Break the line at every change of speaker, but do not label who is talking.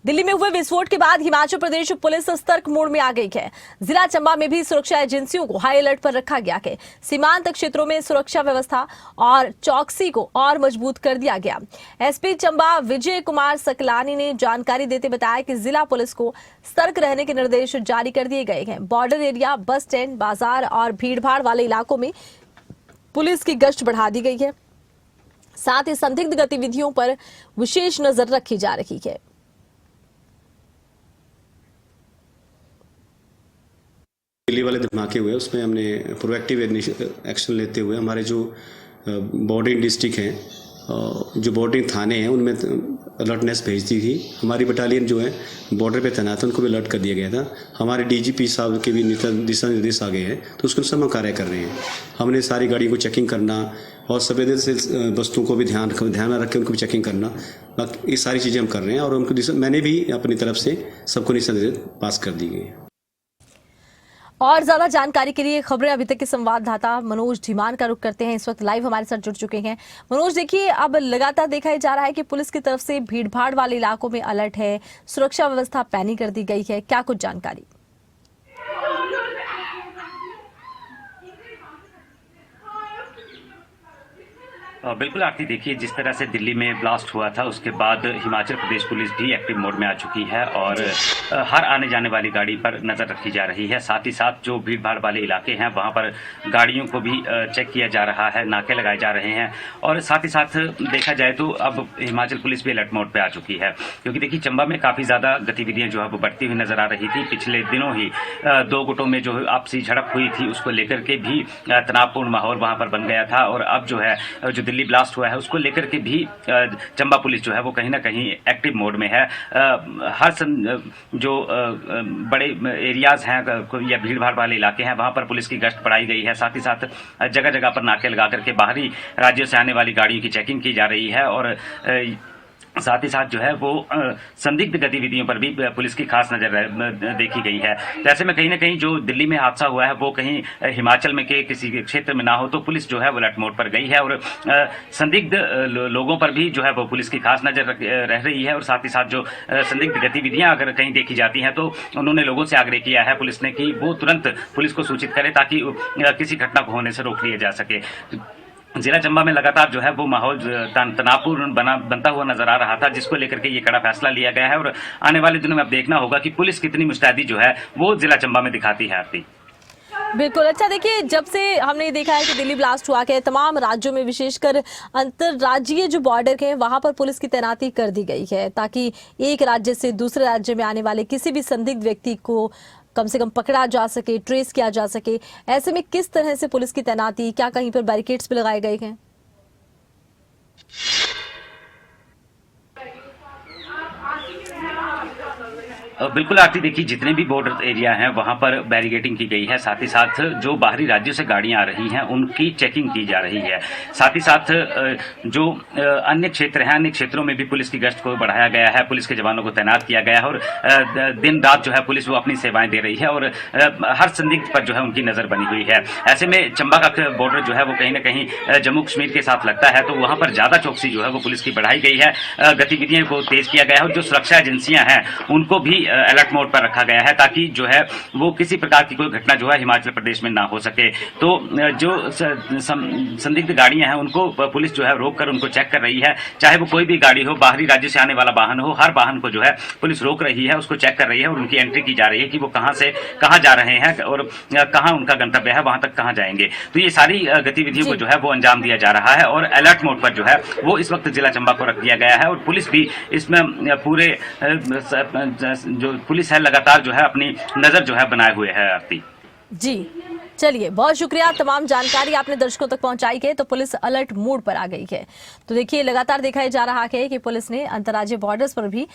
दिल्ली में हुए विस्फोट के बाद हिमाचल प्रदेश पुलिस सतर्क मोड में आ गई है। जिला चंबा में भी सुरक्षा एजेंसियों को हाई अलर्ट पर रखा गया है। सीमांत क्षेत्रों में सुरक्षा व्यवस्था और चौकसी को और मजबूत कर दिया गया। एसपी चंबा विजय कुमार सकलानी ने जानकारी देते बताया कि जिला पुलिस को सतर्क रहने के निर्देश जारी कर दिए गए हैं। बॉर्डर एरिया, बस स्टैंड, बाजार और भीड़भाड़ वाले इलाकों में पुलिस की गश्त बढ़ा दी गई है। साथ ही संदिग्ध गतिविधियों पर विशेष नजर रखी जा रही है।
दिल्ली वाले धमाके हुए उसमें हमने प्रोएक्टिव एक्शन लेते हुए हमारे जो बॉर्डरिंग डिस्ट्रिक्ट हैं, जो बॉर्डरिंग थाने हैं, उनमें अलर्टनेस भेज दी थी। हमारी बटालियन जो है बॉर्डर पे तैनात है, उनको भी अलर्ट कर दिया गया था। हमारे डीजीपी साहब के भी दिशा निर्देश आ गए हैं, तो उसके अनुसार हम कार्य कर रहे हैं। हमने सारी गाड़ियों को चेकिंग करना और संवेदनशील वस्तुओं को भी ध्यान में रख के उनको भी चेकिंग करना, बाकी ये सारी चीज़ें हम कर रहे हैं। और उनको मैंने भी अपनी तरफ से सबको दिशा निर्देश पास कर दी गई है।
और ज्यादा जानकारी के लिए खबरें अभी तक के संवाददाता मनोज धीमान का रुख करते हैं। इस वक्त लाइव हमारे साथ जुड़ चुके हैं। मनोज, देखिए, अब लगातार देखा जा रहा है कि पुलिस की तरफ से भीड़भाड़ वाले इलाकों में अलर्ट है, सुरक्षा व्यवस्था पैनी कर दी गई है, क्या कुछ जानकारी?
बिल्कुल आरती, देखिए, जिस तरह से दिल्ली में ब्लास्ट हुआ था उसके बाद हिमाचल प्रदेश पुलिस भी एक्टिव मोड में आ चुकी है और हर आने जाने वाली गाड़ी पर नज़र रखी जा रही है। साथ ही साथ जो भीड़ भाड़ वाले इलाके हैं वहां पर गाड़ियों को भी चेक किया जा रहा है, नाके लगाए जा रहे हैं। और साथ ही साथ देखा जाए तो अब हिमाचल पुलिस भी अलर्ट मोड पर आ चुकी है, क्योंकि देखिए चंबा में काफ़ी ज़्यादा गतिविधियाँ जो है वो बढ़ती हुई नजर आ रही थी। पिछले दिनों ही दो गुटों में जो आपसी झड़प हुई थी उसको लेकर के भी तनावपूर्ण माहौल वहां पर बन गया था। और अब जो है जो दिल्ली ब्लास्ट हुआ है उसको लेकर के भी चंबा पुलिस जो है वो कहीं ना कहीं एक्टिव मोड में है। हर जो बड़े एरियाज हैं या भीड़ भाड़ वाले इलाके हैं वहां पर पुलिस की गश्त बढ़ाई गई है। साथ ही साथ जगह जगह पर नाके लगा करके बाहरी राज्यों से आने वाली गाड़ियों की चेकिंग की जा रही है। और साथ ही साथ जो है वो संदिग्ध गतिविधियों पर भी पुलिस की खास नजर देखी गई है। तो ऐसे में कहीं ना कहीं जो दिल्ली में हादसा हुआ है वो कहीं हिमाचल में के किसी क्षेत्र में ना हो, तो पुलिस जो है वो अलर्ट मोड पर गई है। और संदिग्ध लोगों पर भी जो है वो पुलिस की खास नजर रह रही है। और साथ ही साथ जो संदिग्ध गतिविधियां अगर कहीं देखी जाती हैं तो उन्होंने लोगों से आग्रह किया है पुलिस ने कि वो तुरंत पुलिस को सूचित करे ताकि किसी घटना को होने से रोक लिया जा सके। जिला चंबा में लगातार जो है वो माहौल तनावपूर्ण बनता हुआ नजर आ रहा था, जिसको लेकर के ये कड़ा फैसला लिया गया है। और आने वाले दिनों में अब देखना होगा कि पुलिस कितनी मुस्तैदी जो है वो जिला चंबा में दिखाती है। आरती,
बिल्कुल। अच्छा, देखिए, जब से हमने देखा है कि दिल्ली ब्लास्ट हुआ है, तमाम राज्यों में विशेषकर अंतर्राज्यीय जो बॉर्डर है वहां पर पुलिस की तैनाती कर दी गई है ताकि एक राज्य से दूसरे राज्य में आने वाले किसी भी संदिग्ध व्यक्ति को कम से कम पकड़ा जा सके, ट्रेस किया जा सके। ऐसे में किस तरह से पुलिस की तैनाती, क्या कहीं पर बैरिकेड्स भी लगाए गए हैं?
बिल्कुल आरती, देखिए, जितने भी बॉर्डर एरिया हैं वहां पर बैरिकेडिंग की गई है। साथ ही साथ जो बाहरी राज्यों से गाड़ियां आ रही हैं उनकी चेकिंग की जा रही है। साथ ही साथ जो अन्य क्षेत्र हैं, अन्य क्षेत्रों में भी पुलिस की गश्त को बढ़ाया गया है, पुलिस के जवानों को तैनात किया गया है। और दिन रात जो है पुलिस वो अपनी सेवाएं दे रही है और हर संदिग्ध पर जो है उनकी नजर बनी हुई है। ऐसे में चंबा का बॉर्डर जो है वो कहीं ना कहीं जम्मू कश्मीर के साथ लगता है, तो वहां पर ज्यादा चौकसी जो है वो पुलिस की बढ़ाई गई है, गतिविधियों को तेज किया गया है। और जो सुरक्षा एजेंसियां हैं उनको भी अलर्ट मोड पर रखा गया है ताकि जो है वो किसी प्रकार की कोई घटना जो है हिमाचल प्रदेश में ना हो सके। तो जो संदिग्ध गाड़ियां हैं उनको पुलिस जो है रोक कर उनको चेक कर रही है, चाहे वो कोई भी गाड़ी हो, बाहरी राज्य से आने वाला वाहन हो, हर वाहन को जो है पुलिस रोक रही है, उसको चेक कर रही है और उनकी एंट्री की जा रही है कि वो कहां से कहां जा रहे हैं और कहां उनका गंतव्य है, वहां तक कहां जाएंगे। तो ये सारी गतिविधियों को जो है वो अंजाम दिया जा रहा है और अलर्ट मोड पर जो है वो इस वक्त जिला चंबा को रख दिया गया है। और पुलिस भी इसमें पूरे जो पुलिस है लगातार जो है अपनी नजर जो है बनाए हुए है। आरती
जी, चलिए, बहुत शुक्रिया। तमाम जानकारी आपने दर्शकों तक पहुंचाई है। तो पुलिस अलर्ट मोड पर आ गई है। तो देखिए, लगातार देखा जा रहा है कि पुलिस ने अंतर्राज्यीय बॉर्डर्स पर भी